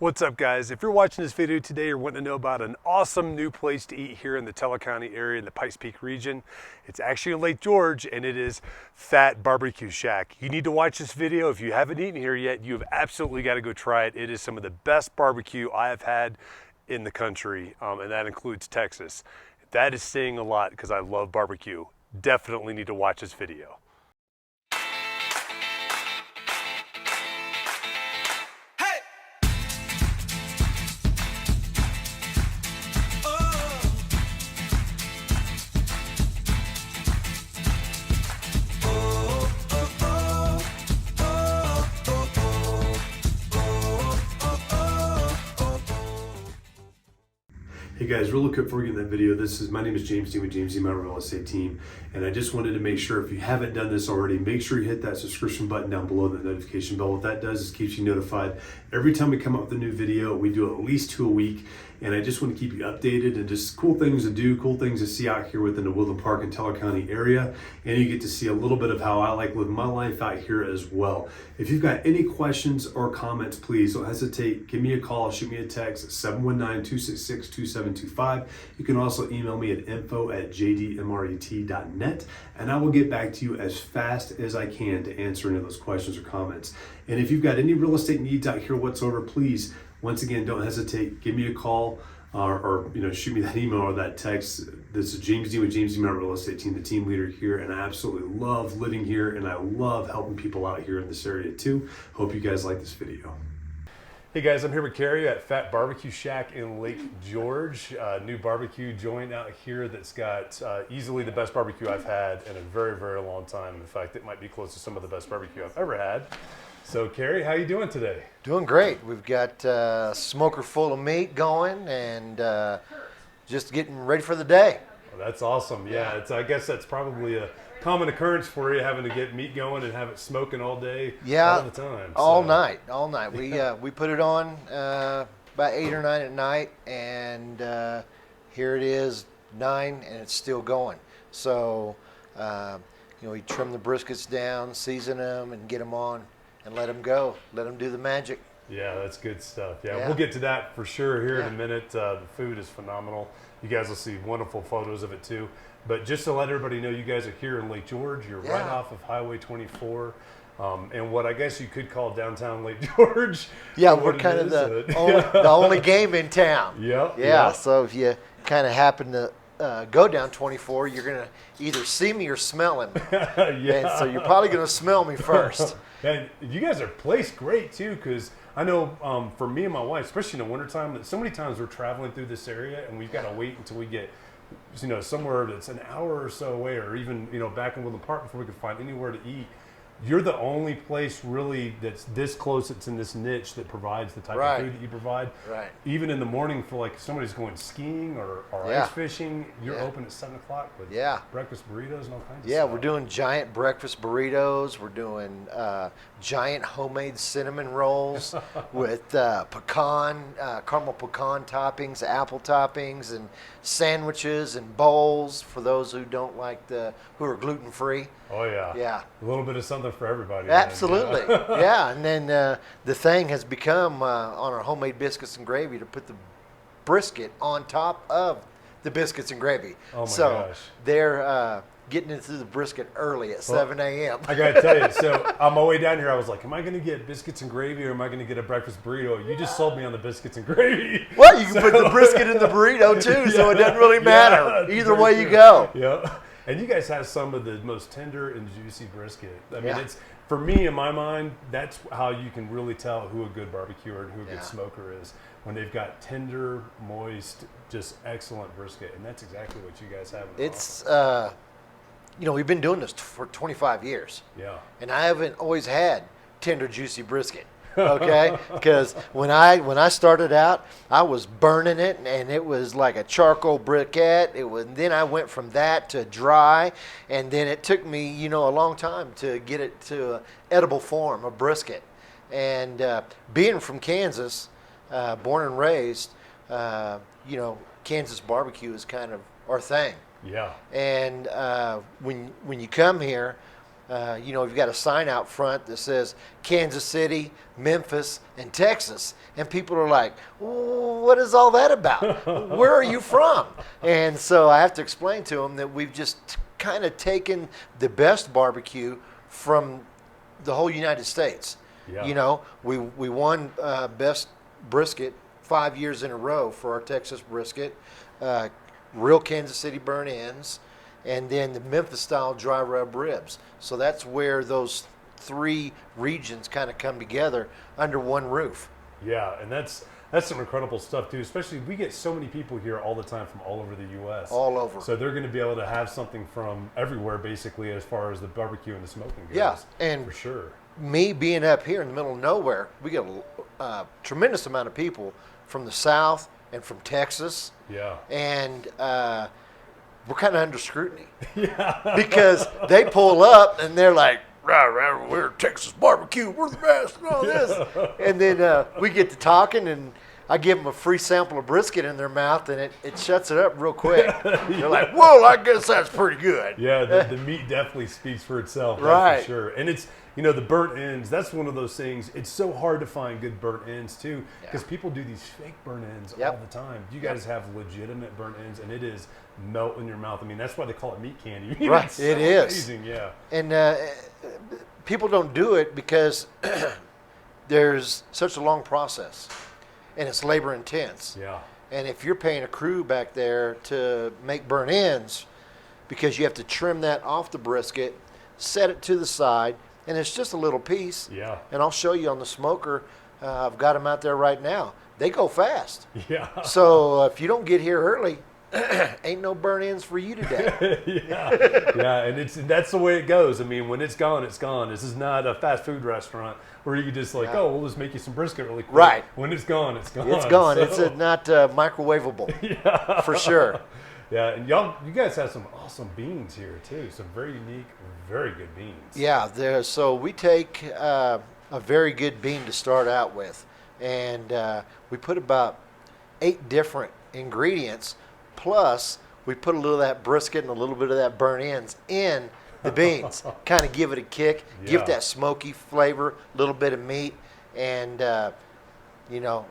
What's up, guys? If you're watching this video today, you're wanting to know about an awesome new place to eat here in the Teller County area in the Pikes Peak region. It's actually in Lake George, and it is Fat BBQ Shack. You need to watch this video. If you haven't eaten here yet, you have absolutely got to go try it. It is some of the best barbecue I have had in the country, and that includes Texas. That is saying a lot because I love barbecue. Definitely need to watch this video. Hey guys, really quick before we get in that video, my name is James D with James D, my real estate team, and I just wanted to make sure if you haven't done this already, make sure you hit that subscription button down below, the notification bell. What that does is keeps you notified every time we come up with a new video. We do at least 2 a week, and I just want to keep you updated and just cool things to do, cool things to see out here within the Woodland Park and Teller County area, and you get to see a little bit of how I like living my life out here as well. If you've got any questions or comments, please don't hesitate. Give me a call, shoot me a text at 719-266-2725. You can also email me at info@jdmret.net, and I will get back to you as fast as I can to answer any of those questions or comments. And if you've got any real estate needs out here whatsoever, please, once again, don't hesitate. Give me a call or shoot me that email or that text. This is James D with James D, my real estate team, the team leader here, and I absolutely love living here, and I love helping people out here in this area too. Hope you guys like this video. Hey guys, I'm here with Carrie at Fat BBQ Shack in Lake George. New barbecue joint out here that's got easily the best barbecue I've had in a very, very long time. In fact, it might be close to some of the best barbecue I've ever had. So Carrie, how you doing today? Doing great. We've got a smoker full of meat going and just getting ready for the day. Well, that's awesome. Yeah, I guess that's probably a common occurrence for you, having to get meat going and have it smoking all day, all the time. All night. We put it on about 8 or 9 at night, and here it is 9, and it's still going. So we trim the briskets down, season them, and get them on, and let them go. Let them do the magic. Yeah, that's good stuff. Yeah, we'll get to that for sure here in a minute. The food is phenomenal. You guys will see wonderful photos of it too. But just to let everybody know, you guys are here in Lake George. You're right off of Highway 24, and what I guess you could call downtown Lake George. Yeah, we're kind of the only game in town. Yeah. So if you kind of happen to go down 24, you're going to either see me or smell him. And so you're probably going to smell me first. And you guys are placed great too, because I know for me and my wife, especially in the wintertime, that so many times we're traveling through this area and we've got to wait until we get somewhere that's an hour or so away, or even back in Woodland Park before we can find anywhere to eat. You're the only place really that's this close, that's in this niche that provides the type of food that you provide. Right. Even in the morning for like somebody's going skiing or ice fishing, you're open at 7 o'clock with breakfast burritos and all kinds of stuff. We're doing giant breakfast burritos. We're doing giant homemade cinnamon rolls with caramel pecan toppings, apple toppings, and sandwiches and bowls for those who don't like who are gluten free. Oh yeah. Yeah. A little bit of something for everybody. Absolutely. And then the thing has become on our homemade biscuits and gravy to put the brisket on top of the biscuits and gravy. Oh my gosh. They're getting into the brisket early at 7 a.m. I got to tell you, so on my way down here, I was like, am I going to get biscuits and gravy or am I going to get a breakfast burrito? You just sold me on the biscuits and gravy. Well, you can put the brisket in the burrito too, so it doesn't really matter. Either way you go. Yeah. And you guys have some of the most tender and juicy brisket. I mean, it's, for me, in my mind, that's how you can really tell who a good barbecuer and who a good smoker is, when they've got tender, moist, just excellent brisket. And that's exactly what you guys have. It's, we've been doing this for 25 years. Yeah. And I haven't always had tender, juicy brisket. Okay, because when I started out, I was burning it, and it was like a charcoal briquette. Then I went from that to dry, and then it took me a long time to get it to an edible form, a brisket. And being from Kansas, born and raised, Kansas barbecue is kind of our thing. Yeah. And when you come here, You've got a sign out front that says Kansas City, Memphis, and Texas. And people are like, what is all that about? Where are you from? And so I have to explain to them that we've just kind of taken the best barbecue from the whole United States. Yeah. We won Best Brisket 5 years in a row for our Texas Brisket, real Kansas City burnt ends, and then the Memphis-Style Dry Rub Ribs. So that's where those 3 regions kind of come together under one roof. Yeah, and that's some incredible stuff too. Especially we get so many people here all the time from all over the U.S. All over. So they're going to be able to have something from everywhere, basically, as far as the barbecue and the smoking goes. Yeah, and for sure. Me being up here in the middle of nowhere, we get a tremendous amount of people from the South and from Texas. Yeah. And we're kind of under scrutiny. Yeah. Because they pull up and they're like, right, we're Texas barbecue, we're the best, and all this. And then we get to talking, and I give them a free sample of brisket in their mouth, and it shuts it up real quick. They're like, whoa, I guess that's pretty good. Yeah, the meat definitely speaks for itself. Right. That's for sure. And it's, the burnt ends, that's one of those things. It's so hard to find good burnt ends, too, because people do these fake burnt ends all the time. You guys have legitimate burnt ends, and it is melt in your mouth. I mean, that's why they call it meat candy. Right, It's so it is. Amazing, yeah. And people don't do it because there's such a long process, and it's labor intense. Yeah. And if you're paying a crew back there to make burnt ends, because you have to trim that off the brisket, set it to the side, and it's just a little piece. Yeah. And I'll show you on the smoker. I've got them out there right now. They go fast. Yeah. So if you don't get here early, ain't no burnt ends for you today. Yeah, and that's the way it goes. I mean, when it's gone, it's gone. This is not a fast food restaurant where you just like, we'll just make you some brisket really quick. Right. When it's gone, it's gone. It's gone. So. It's not microwavable. For sure. Yeah, and you guys have some awesome beans here too. Some very unique, very good beans. Yeah, so we take a very good bean to start out with, and we put about 8 different ingredients. Plus, we put a little of that brisket and a little bit of that burnt ends in the beans. Kind of give it a kick, give it that smoky flavor, a little bit of meat. And, I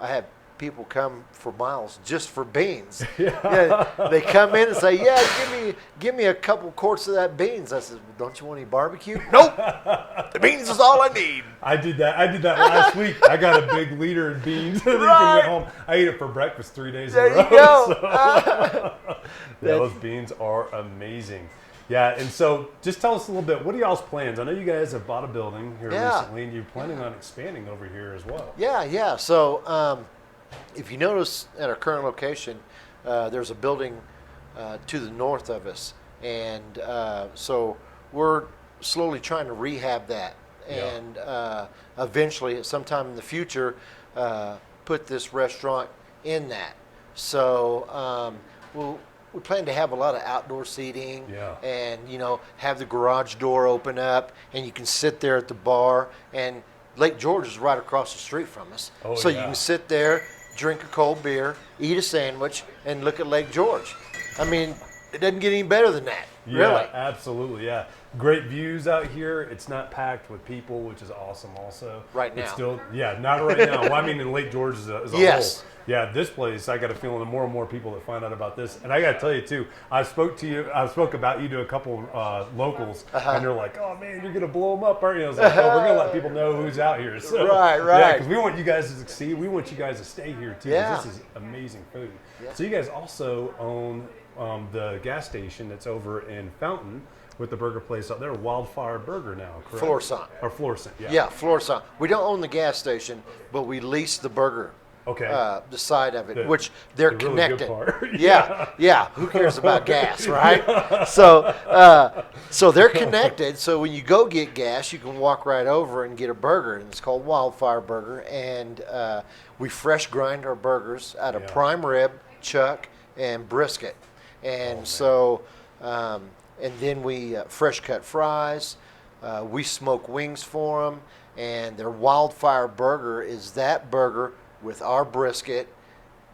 have people come for miles just for beans. They come in and say, give me a couple quarts of that beans. I said, well, don't you want any barbecue? Nope. The beans is all I need. I did that last week. I got a big liter of beans. And Right. went home. I ate it for breakfast 3 days There in a row. you go. Those beans are amazing. Yeah, and so just tell us a little bit. What are y'all's plans? I know you guys have bought a building here recently, and you're planning on expanding over here as well. Yeah. So if you notice at our current location, there's a building to the north of us. And so we're slowly trying to rehab that. And eventually, sometime in the future, put this restaurant in that. So we plan to have a lot of outdoor seating, and have the garage door open up, and you can sit there at the bar. And Lake George is right across the street from us, so you can sit there, drink a cold beer, eat a sandwich, and look at Lake George. I mean, it doesn't get any better than that. Yeah, really. Absolutely. Yeah, great views out here. It's not packed with people, which is awesome. Also, Right now. it's still not right now. Well, I mean, in Lake George as a Yes. whole. Yeah, this place, I got a feeling the more and more people that find out about this. And I got to tell you, too, I spoke about you to a couple locals, and they're like, oh, man, you're going to blow them up, aren't you? I was like, oh, we're going to let people know who's out here. So, Right. Yeah, because we want you guys to succeed. We want you guys to stay here, too. 'Cause Yeah. This is amazing food. Yeah. So you guys also own the gas station that's over in Fountain with the burger place out there, Wildfire Burger now, correct? Florissant. Or Florissant, yeah. Yeah, Florissant. We don't own the gas station, but we lease the burger. Okay. The side of it, The- which they're the really good connected. part. Yeah. Who cares about gas, right? So they're connected. So when you go get gas, you can walk right over and get a burger, and it's called Wildfire Burger. And we fresh grind our burgers out of prime rib, chuck, and brisket. And and then we fresh cut fries. We smoke wings for them, and their Wildfire Burger is that burger with our brisket,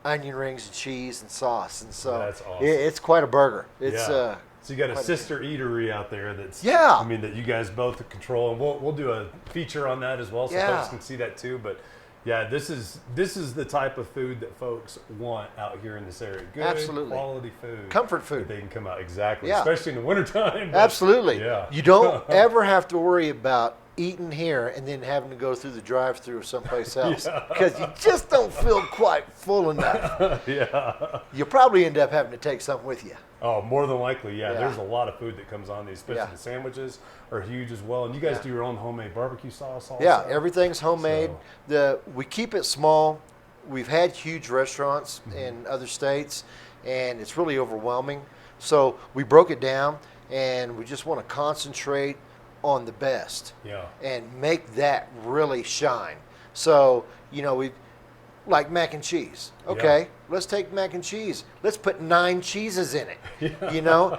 onion rings, and cheese, and sauce. And so That's awesome. it's quite a burger. It's So you got a sister eatery out there that's, Yeah. I mean, that you guys both control, and we'll do a feature on that as well, so Yeah. folks can see that too. But yeah, this is the type of food that folks want out here in this area. Good Absolutely. quality food, Comfort food. that they can come out exactly, Yeah. especially in the wintertime. But Absolutely. yeah, You don't ever have to worry about eating here and then having to go through the drive-through someplace else because you just don't feel quite full enough. Yeah. You'll probably end up having to take something with you. Oh, more than likely, yeah. Yeah. There's a lot of food that comes on these, especially Yeah. the sandwiches are huge as well. And you guys Yeah. do your own homemade barbecue sauce also? Yeah, everything's homemade. So- We keep it small. We've had huge restaurants in other states, and it's really overwhelming. So we broke it down, and we just want to concentrate on the best Yeah. and make that really shine. So, we like mac and cheese. Okay, let's take mac and cheese. Let's put 9 cheeses in it,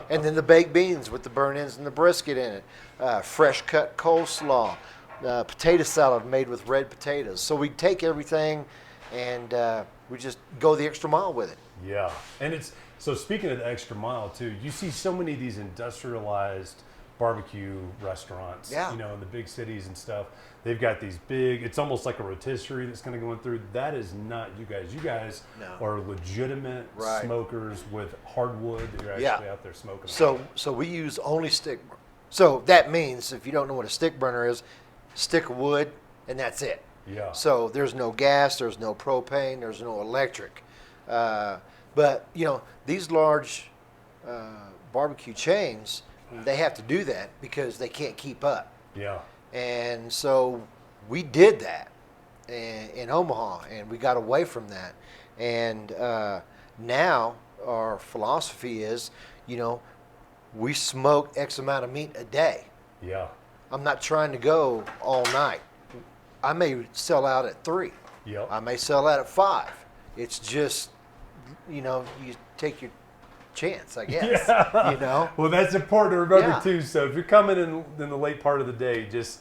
and then the baked beans with the burnt ends and the brisket in it, fresh cut coleslaw, potato salad made with red potatoes. So we take everything and we just go the extra mile with it. Yeah. And so speaking of the extra mile too, you see so many of these industrialized barbecue restaurants, Yeah. in the big cities and stuff. They've got these big, it's almost like a rotisserie that's kind of going through. That is not you guys. You guys No. are legitimate Right. smokers with hardwood that you're actually out there smoking. So we use only stick. So that means, if you don't know what a stick burner is, stick of wood, and that's it. Yeah. So there's no gas, there's no propane, there's no electric. But these large barbecue chains, they have to do that because they can't keep up. Yeah. And so we did that in Omaha, and we got away from that. And now our philosophy is, we smoke X amount of meat a day. Yeah. I'm not trying to go all night. I may sell out at 3. Yep. I may sell out at 5. It's just, you take your chance, I guess. Yeah. Well, that's important to remember Yeah. too. So if you're coming in the late part of the day, it's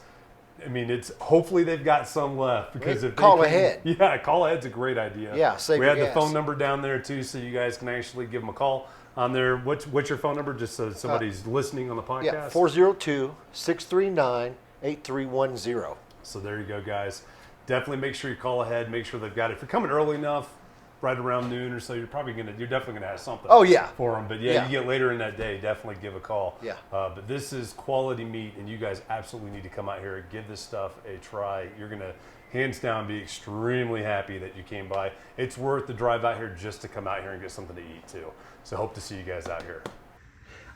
hopefully they've got some left because if Call they can, ahead. Yeah, call ahead's a great idea. Yeah, save we your have the gas. phone number down there too, so you guys can actually give them a call on there. What's your phone number, just so somebody's listening on the podcast? Yeah, 402-639-8310. So there you go, guys. Definitely make sure you call ahead. Make sure they've got it. If you're coming early enough, right around noon or so, you're definitely gonna have something. Oh, yeah. For them. But Yeah. you get later in that day, definitely give a call. Yeah. But this is quality meat, and you guys absolutely need to come out here and give this stuff a try. You're gonna, hands down, be extremely happy that you came by. It's worth the drive out here just to come out here and get something to eat too. So hope to see you guys out here.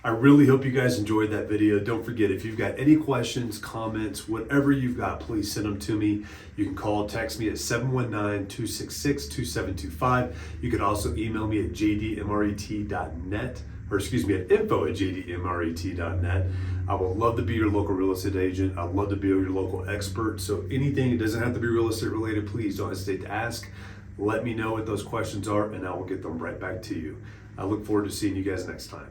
I really hope you guys enjoyed that video. Don't forget, if you've got any questions, comments, whatever you've got, please send them to me. You can call, text me at 719-266-2725. You can also email me at jdmret.net, or excuse me, at info@jdmret.net. I would love to be your local real estate agent. I'd love to be your local expert. So anything, it doesn't have to be real estate related, please don't hesitate to ask. Let me know what those questions are, and I will get them right back to you. I look forward to seeing you guys next time.